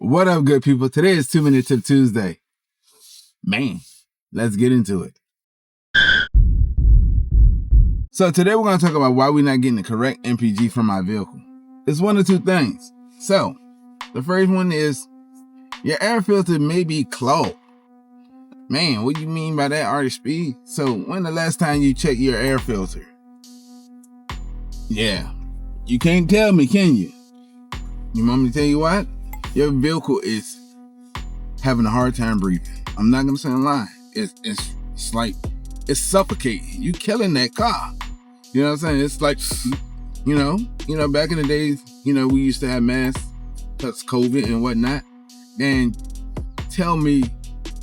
What up, good people? Today is 2-Minute Tip Tuesday. Man, let's get into it. So today we're going to talk about why we're not getting the correct MPG from our vehicle. It's one of two things. So the first one is your air filter may be clogged. Man, what do you mean by that, Artofspeedd? So when the last time you checked your air filter? Yeah, you can't tell me, can you? You want me to tell you what? Your vehicle is having a hard time breathing. I'm not gonna say a lie. It's like it's suffocating. You killing that car. You know what I'm saying? It's like, you know, back in the days, we used to have masks, because COVID and whatnot. And tell me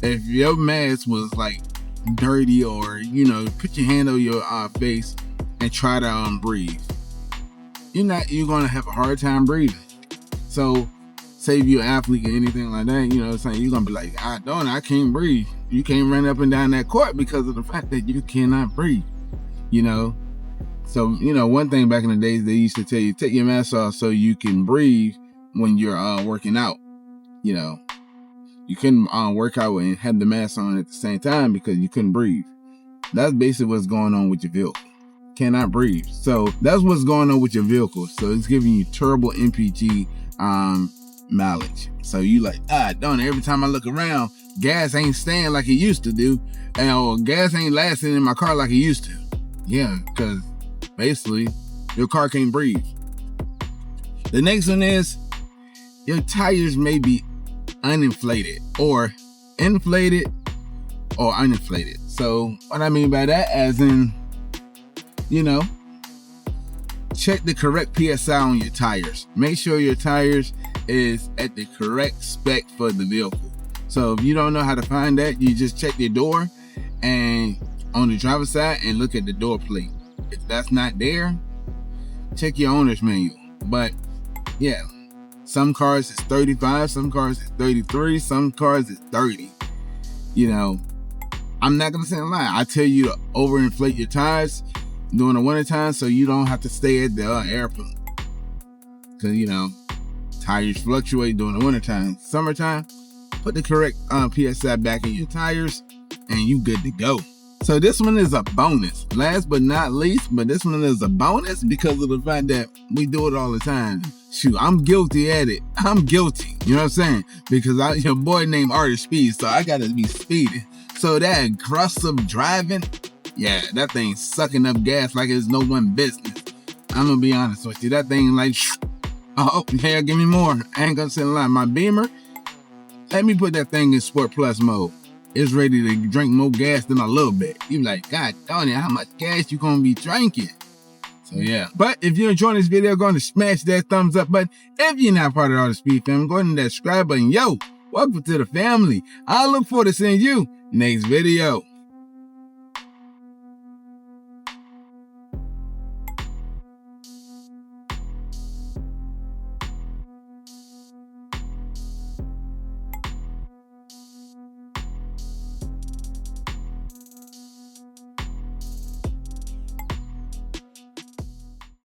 if your mask was like dirty, or put your hand over your face and try to breathe. You're gonna have a hard time breathing. So say if you're an athlete or anything like that, you're gonna be like, I can't breathe. You can't run up and down that court because of the fact that you cannot breathe. So one thing back in the days, they used to tell you, take your mask off so you can breathe when you're working out. You couldn't work out and have the mask on at the same time because you couldn't breathe. That's basically what's going on with your vehicle. Cannot breathe. So that's what's going on with your vehicle. So it's giving you terrible MPG mileage. So you like, every time I look around, gas ain't staying like it used to do, or gas ain't lasting in my car like it used to. Yeah, because basically your car can't breathe. The next one is your tires may be uninflated, or inflated, or uninflated. So what I mean by that, as in, check the correct PSI on your tires. Make sure your tires is at the correct spec for the vehicle. So if you don't know how to find that, you just check your door and on the driver's side and look at the door plate. If that's not there, check your owner's manual. But yeah, some cars is 35, some cars is 33, some cars is 30. I'm not gonna say a lie. I tell you to overinflate your tires during the winter time so you don't have to stay at the air pump. Because tires fluctuate during the winter time. Summertime, put the correct PSI back in your tires and you good to go. So this one is a bonus. Last but not least, but this one is a bonus because of the fact that we do it all the time. Shoot, I'm guilty at it. I'm guilty. You know what I'm saying? Because your boy named Artofspeedd, so I gotta be speeding. So that aggressive driving, yeah, that thing sucking up gas like it's no one business. I'm gonna be honest with you. That thing like, oh, yeah, give me more. I ain't gonna say a lie. My Beamer, let me put that thing in Sport Plus mode. It's ready to drink more gas than a little bit. You like, God darn it, how much gas you gonna be drinking? So yeah. But if you're enjoying this video, go ahead and smash that thumbs up button. If you're not part of the Artofspeedd family, go ahead and that subscribe button. Yo, welcome to the family. I look forward to seeing you next video.